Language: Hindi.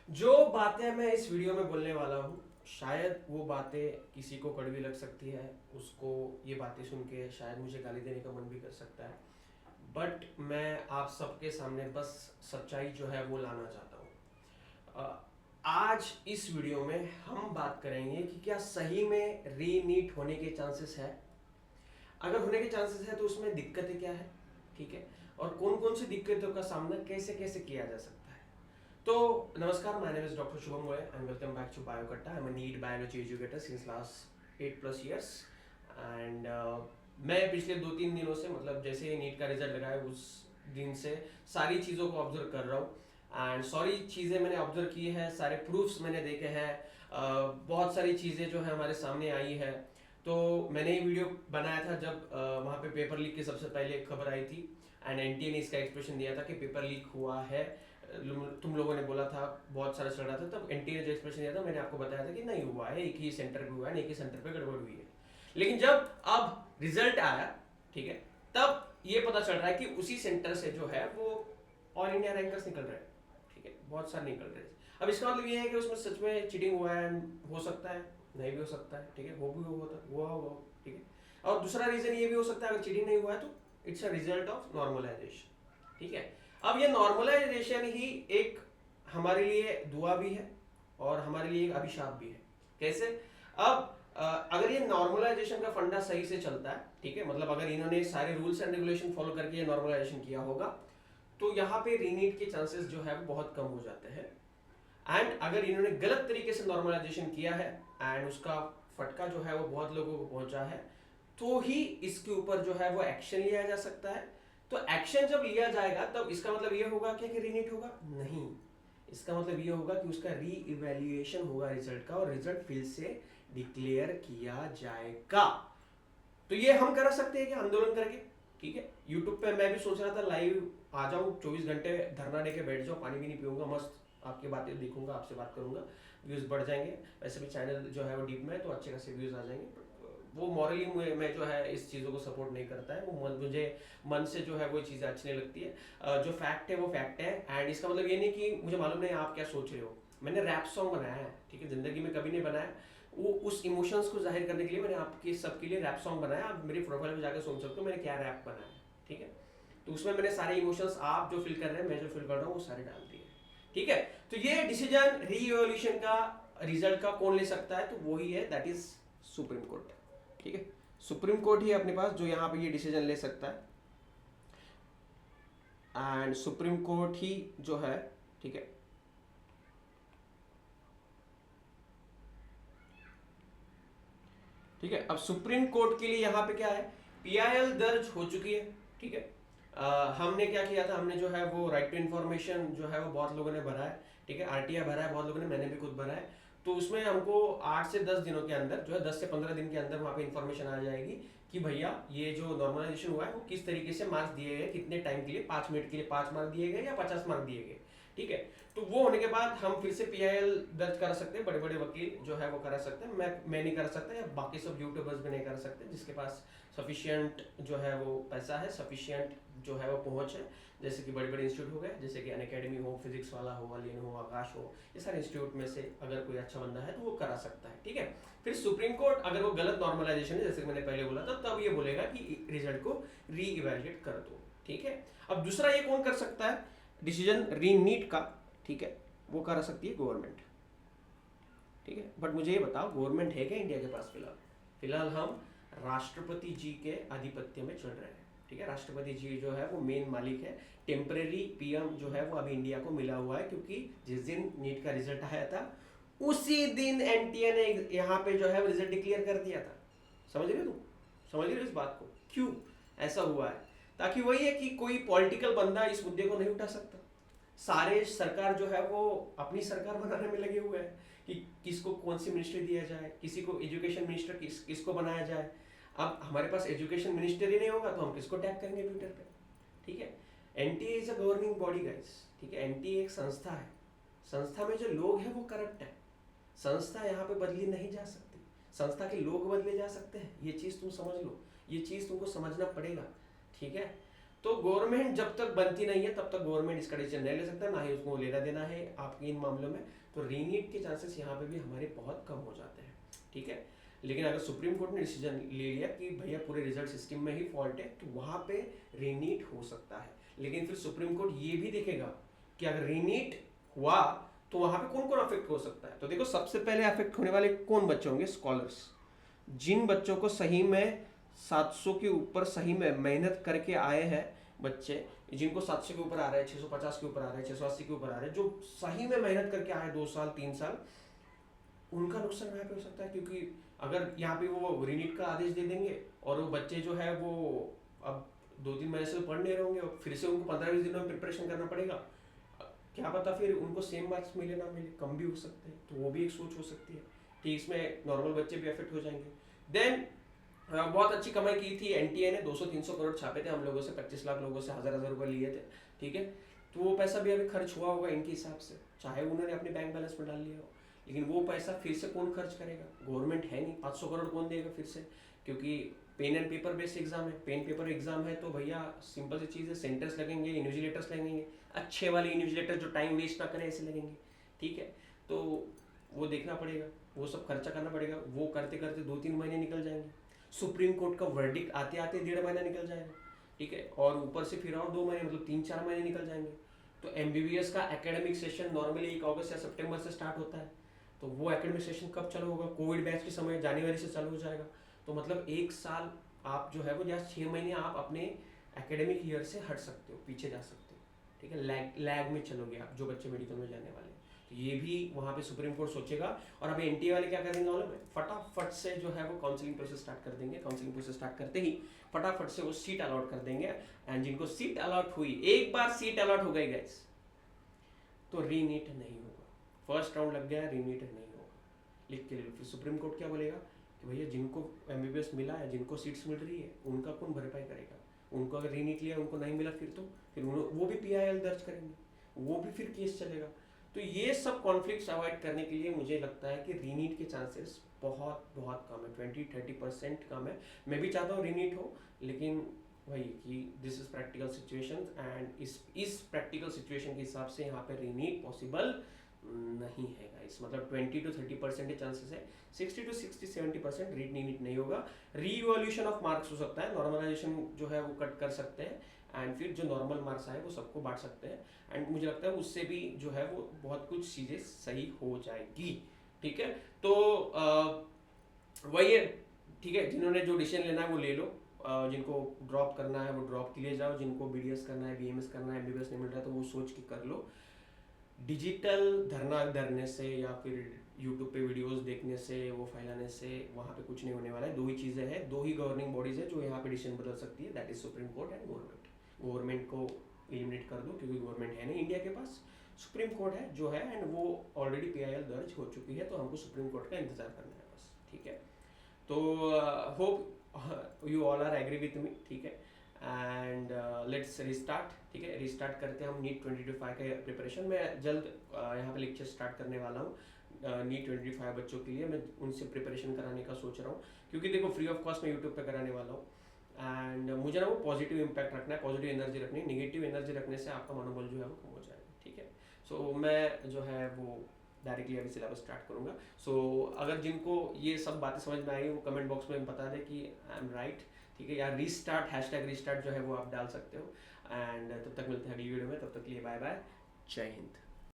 जो बातें मैं इस वीडियो में बोलने वाला हूँ, शायद वो बातें किसी को कड़वी लग सकती है। उसको ये बातें सुन के शायद मुझे गाली देने का मन भी कर सकता है। बट मैं आप सबके सामने बस सच्चाई जो है वो लाना चाहता हूँ। आज इस वीडियो में हम बात करेंगे कि क्या सही में रीनीट होने के चांसेस है। अगर होने के चांसेस है तो उसमें दिक्कतें क्या है, ठीक है, और कौन कौन सी दिक्कतों का सामना कैसे कैसे किया जा सकता है। तो नमस्कार, my name is doctor Shubham Goyal and welcome back to Biokatta. I am a NEET biology educator since last 8+ years and मैं पिछले 2-3 दिनों से, मतलब जैसे ही नीट का रिजल्ट लगा है उस दिन से सारी चीज़ों को ऑब्जर्व कर रहा हूँ एंड सारी चीज़ें मैंने ऑब्जर्व की है, सारे प्रूफ्स मैंने देखे हैं। बहुत सारी चीज़ें जो है हमारे सामने आई है। तो मैंने ये वीडियो बनाया था जब वहाँ पे पेपर लीक की सबसे पहले खबर आई थी एंड एनटीए ने इसका एक्सप्रेशन दिया था कि पेपर लीक हुआ है। तुम लोगों ने बोला था, बहुत सारा चल रहा था, तब एनटीए ने जो एक्सप्रेशन दिया था मैंने आपको बताया था कि नहीं हुआ है, एक ही सेंटर पे हुआ है, एक ही सेंटर पे गड़बड़ हुई है। लेकिन जब अब रिजल्ट आया, ठीक है, तब ये पता चल रहा है कि उसी सेंटर से जो है वो ऑल इंडिया रैंकर्स निकल रहे हैं, ठीक है, बहुत सारे निकल रहे हैं। अब इसका मतलब ये है कि उसमें सच में चीटिंग हुआ है, हो सकता है, नहीं भी हो सकता है, ठीक है, वो भी हुआ होगा, ठीक है। और दूसरा रीजन ये भी हो सकता है, अगर चीटिंग नहीं हुआ है तो it's a result of normalization, ठीक है। अब ये नॉर्मलाइजेशन ही एक हमारे लिए दुआ भी है और हमारे लिए एक अभिशाप भी है। कैसे? अब अगर ये नॉर्मलाइजेशन का फंडा सही से चलता है, ठीक है, मतलब अगर इन्होंने सारे रूल्स एंड रेगुलेशन फॉलो करके ये नॉर्मलाइजेशन किया होगा तो यहाँ पे रीनीट के चांसेस जो है वो बहुत कम हो जाते हैं। एंड अगर इन्होंने गलत तरीके से नॉर्मलाइजेशन किया है एंड उसका फटका जो है वो बहुत लोगों को पहुंचा है, तो ही इसके ऊपर जो है वो एक्शन लिया जा सकता है। तो एक्शन जब लिया जाएगा तब इसका मतलब ये होगा क्या कि रीनीट होगा? नहीं, इसका मतलब ये होगा कि उसका री इवेल्युएशन होगा रिजल्ट का और रिजल्ट फिर से डिक्लेयर किया जाएगा। तो ये हम कर सकते हैं कि आंदोलन करके, ठीक है, यूट्यूब पे मैं भी सोच रहा था लाइव आ जाऊं, 24 घंटे धरना लेके बैठ जाऊं, पानी भी नहीं पीऊंगा, मस्त आपकी बातें देखूंगा, आपसे बात करूंगा, व्यूज बढ़ जाएंगे। वैसे भी चैनल जो है वो डीप में है तो अच्छे खासे व्यूज आ जाएंगे। वो मॉरली मैं जो है इस चीज़ों को सपोर्ट नहीं करता है, वो मुझे मन से जो है वो चीज़ें अच्छी नहीं लगती है। जो फैक्ट है वो फैक्ट है एंड इसका मतलब ये नहीं कि मुझे मालूम नहीं आप क्या सोच रहे हो। मैंने रैप सॉन्ग बनाया है, ठीक है, जिंदगी में कभी नहीं बनाया। वो उस इमोशंस को जाहिर करने के लिए मैंने आपके सबके लिए रैप सॉन्ग बनाया। आप मेरी प्रोफाइल में जाकर सुन सकते हो मैंने क्या रैप बनाया है, ठीक है। तो उसमें मैंने सारे इमोशंस आप जो फील कर रहे हैं, मैं जो फील कर रहा हूँ, वो सारे डाल दिए, ठीक है। तो ये डिसीजन रीइवोल्यूशन का रिजल्ट का कौन ले सकता है? तो वही है, दैट इज सुप्रीम कोर्ट, ठीक है। सुप्रीम कोर्ट ही अपने पास जो यहाँ पे ये डिसीजन ले सकता है एंड सुप्रीम कोर्ट ही जो है, ठीक है, ठीक है। अब सुप्रीम कोर्ट के लिए यहाँ पे क्या है, पीआईएल दर्ज हो चुकी है, ठीक है। हमने क्या किया था, हमने जो है वो राइट टू इन्फॉर्मेशन जो है वो बहुत लोगों ने भरा है, ठीक है, आरटीआई भरा है बहुत लोगों ने, मैंने भी खुद भरा है। तो उसमें हमको 8 से 10 दिनों के अंदर जो है, 10 से 15 दिन के अंदर वहाँ पे इन्फॉर्मेशन आ जाएगी कि भैया ये जो नॉर्मलाइजेशन हुआ है वो किस तरीके से मार्क्स दिए गए, कितने टाइम के लिए, 5 मिनट के लिए 5 मार्क दिए गए या 50 मार्क दिए गए, ठीक है। तो वो होने के बाद हम फिर से पीआईएल दर्ज करा सकते हैं, बड़े बड़े वकील जो है वो करा सकते हैं, मैं नहीं कर सकता या बाकी सब यूट्यूबर्स भी नहीं कर सकते जिसके पास सफिशिएंट जो है वो पैसा है, सफिशिएंट जो है वो पहुंच है। जैसे कि बड़े बड़े इंस्टीट्यूट हो गए, जैसे कि अनअकैडमी हो, फिजिक्स वाला हो, अलियन हो, आकाश हो, ये सारे इंस्टीट्यूट में से अगर कोई अच्छा बंदा है तो वो करा सकता है, ठीक है। फिर सुप्रीम कोर्ट अगर वो गलत नॉर्मलाइजेशन है, जैसे कि मैंने पहले बोला था, तब ये बोलेगा कि रिजल्ट को री इवेल्युएट कर दो, ठीक है। अब दूसरा ये कौन कर सकता है डिसीजन री नीट का, ठीक है, वो करा सकती है गवर्नमेंट, ठीक है। बट मुझे ये बताओ, गवर्नमेंट है क्या इंडिया के पास? फिलहाल फिलहाल हम राष्ट्रपति जी के आधिपत्य में चल रहे हैं, ठीक है। राष्ट्रपति जी जो है वो मेन मालिक है। टेम्परेरी पीएम जो है वो अभी इंडिया को मिला हुआ है, क्योंकि जिस दिन नीट का रिजल्ट आया था उसी दिन एनटीए ने यहाँ पे जो है वो रिजल्ट डिक्लेयर कर दिया था। समझ रहे हो तुम? समझ रहे हो इस बात को? क्यों ऐसा हुआ है? ताकि वही है कि कोई पॉलिटिकल बंदा इस मुद्दे को नहीं उठा सकता। सारे सरकार जो है वो अपनी सरकार बनाने में लगे हुए हैं कि किसको कौन सी मिनिस्ट्री दिया जाए, किसी को एजुकेशन मिनिस्टर किसको बनाया जाए। अब हमारे पास एजुकेशन मिनिस्टर ही नहीं होगा तो हम किसको टैग करेंगे ट्विटर पे, ठीक है। NTA is a governing body guys, ठीक है। एनटीए एक संस्था है, संस्था में जो लोग हैं वो करप्ट है। संस्था यहाँ पे बदली नहीं जा सकती, संस्था के लोग बदले जा सकते हैं, ये चीज तुम समझ लो, ये चीज तुमको समझना पड़ेगा, ठीक है। तो गवर्नमेंट जब तक बनती नहीं है तब तक गवर्नमेंट इसका डिसीजन नहीं ले सकता, ना ही उसको लेना देना है आपके इन मामलों में। तो रीनीट के चांसेस यहाँ पे भी हमारे बहुत कम हो जाते हैं, ठीक है। लेकिन अगर सुप्रीम कोर्ट ने डिसीजन ले लिया कि भैया पूरे रिजल्ट सिस्टम में ही फॉल्ट है, तो वहाँ पे रीनीट हो सकता है। लेकिन फिर सुप्रीम कोर्ट ये भी देखेगा कि अगर रीनीट हुआ तो वहाँ पे कौन कौन अफेक्ट हो सकता है। तो देखो, सबसे पहले अफेक्ट होने वाले कौन बच्चे होंगे? स्कॉलर्स। जिन बच्चों को सही में 700 के ऊपर सही में मेहनत करके आए हैं बच्चे, जिनको 700 के ऊपर आ रहे हैं, 650 के ऊपर आ रहे हैं, 680 के ऊपर आ रहे हैं, जो सही में मेहनत करके आए 2 साल 3 साल, उनका नुकसान यहाँ पे हो सकता है। क्योंकि अगर यहाँ पे वो रीनीट का आदेश दे देंगे और वो बच्चे जो है वो अब 2-3 महीने से पढ़ नहीं रहे होंगे, फिर से उनको 15-20 दिनों में प्रिपरेशन करना पड़ेगा, क्या पता फिर उनको सेम मार्क्स मिले ना मिले, कम भी हो सकते हैं। तो वो भी एक सोच हो सकती है कि इसमें नॉर्मल बच्चे भी अफेक्ट हो जाएंगे। देन बहुत अच्छी कमाई की थी एनटीए ने, 200-300 करोड़ छापे थे हम लोगों से, 25 लाख लोगों से 1000 रुपए लिए थे, ठीक है। तो वो पैसा भी अभी खर्च हुआ होगा इनके हिसाब से, चाहे उन्होंने अपने बैंक बैलेंस में डाल लिया हो। लेकिन वो पैसा फिर से कौन खर्च करेगा? गवर्नमेंट है नहीं, 500 करोड़ कौन देगा फिर से? क्योंकि pen and paper based exam है, पेन पेपर एग्जाम है तो भैया सिंपल सी चीज़ है, सेंटर्स लगेंगे, इन्विजिलेटर्स लगेंगे, अच्छे वाले इन्विजिलेटर जो टाइम वेस्ट ना करें ऐसे लगेंगे, ठीक है। तो वो देखना पड़ेगा, वो सब खर्चा करना पड़ेगा, वो करते करते 2-3 महीने निकल जाएंगे। सुप्रीम कोर्ट का वर्डिक्ट आते आते 1.5 महीना निकल जाएगा, ठीक है। और ऊपर से फिर और 2 महीने, मतलब 3-4 महीने निकल जाएंगे। तो एमबीबीएस का एकेडमिक सेशन नॉर्मली 1 अगस्त या सितंबर से स्टार्ट होता है, तो वो एकेडमिक सेशन कब चालू होगा? कोविड बैच के समय जनवरी से चालू हो जाएगा। तो मतलब 1 साल आप जो है वो, या 6 महीने आप अपने एकेडमिक ईयर से हट सकते हो, पीछे जा सकते हो, ठीक है। लैग में चलोगे आप, जो बच्चे मेडिकल में जाने वाले हैं। तो ये भी वहाँ पे सुप्रीम कोर्ट सोचेगा। और अभी एनटीए वाले क्या करेंगे मालूम है? फटाफट से जो है वो काउंसलिंग प्रोसेस स्टार्ट कर देंगे। काउंसलिंग प्रोसेस स्टार्ट करते ही फटाफट से वो सीट अलॉट कर देंगे। एंड जिनको सीट अलॉट हुई, एक बार सीट अलॉट हो गई गाइस, तो रीनीट नहीं होगा। फर्स्ट राउंड लग गया, रीनीट नहीं होगा, लिख के ले लो। फिर सुप्रीम कोर्ट क्या बोलेगा कि भैया जिनको एमबीबीएस मिला है, जिनको सीट्स मिल रही है, उनका कौन भरपाई करेगा? उनको अगर रीनीट लिया, उनको नहीं मिला, फिर वो भी पीआईएल दर्ज करेंगे, वो भी फिर केस चलेगा। तो ये सब कॉन्फ्लिक्ट्स अवॉइड करने के लिए मुझे लगता है कि रीनीट के चांसेस बहुत बहुत कम है, 20-30% कम है। मैं भी चाहता हूँ रीनीट हो, लेकिन वही कि this is practical situation, and इस प्रैक्टिकल सिचुएशन के हिसाब से यहाँ पे रीनीट पॉसिबल नहीं है गाइस। मतलब 20-30% चांसेस है, 60-70% रीनीट नहीं होगा। रीवॉल्यूशन ऑफ मार्क्स हो सकता है, नॉर्मलाइजेशन जो है वो कट कर सकते हैं, एंड फिर जो नॉर्मल मार्क्स आए वो सबको बांट सकते हैं। एंड मुझे लगता है उससे भी जो है वो बहुत कुछ चीज़ें सही हो जाएगी, ठीक है। तो वही है, ठीक है। जिन्होंने जो डिसीजन लेना है वो ले लो, जिनको ड्रॉप करना है वो ड्रॉप के लिए जाओ, जिनको बीडीएस करना है, बीएमएस करना है, एमबीबीएस नहीं मिल रहा तो वो सोच के कर लो। डिजिटल धरना धरने से या फिर यूट्यूब पे वीडियोस देखने से, वो फैलाने से वहाँ पे कुछ नहीं होने वाला है। 2 ही चीज़ें हैं, 2 ही गवर्निंग बॉडीज है जो यहाँ पे डिसीजन बदल सकती है, that is supreme court and government. Government को एलिमिनेट कर दो, क्योंकि गवर्नमेंट है नहीं इंडिया के पास, सुप्रीम कोर्ट है जो है, एंड वो ऑलरेडी पीआईएल दर्ज हो चुकी है, तो हमको सुप्रीम कोर्ट का इंतजार करना है बस, ठीक है। तो hope you all are agree with me, ठीक है। एंड लेट्स रिस्टार्ट, ठीक है। रिस्टार्ट करते हैं हम नीट 2025 के प्रिपरेशन में। जल्द यहाँ पे लेक्चर स्टार्ट करने वाला हूँ नीट 2025 बच्चों के लिए। मैं उनसे प्रिपरेशन कराने का सोच रहा हूँ, क्योंकि देखो फ्री ऑफ कॉस्ट मैं यूट्यूब पे कराने वाला हूँ। एंड मुझे ना वो पॉजिटिव इम्पैक्ट रखना है, पॉजिटिव एनर्जी रखनी है। नेगेटिव एनर्जी रखने से आपका मनोबल जो है वो कम हो जाएगा, ठीक है। सो मैं जो है वो डायरेक्टली अभी सिलेबस स्टार्ट करूँगा। सो अगर जिनको ये सब बातें समझ में आई वो कमेंट बॉक्स में बता दें कि आई एम राइट, ठीक है। या रीस्टार्ट, #रीस्टार्ट जो है वो आप डाल सकते हो। एंड तब तक मिलते हैं अगली वीडियो में, तब तक के लिए बाय बाय, जय हिंद।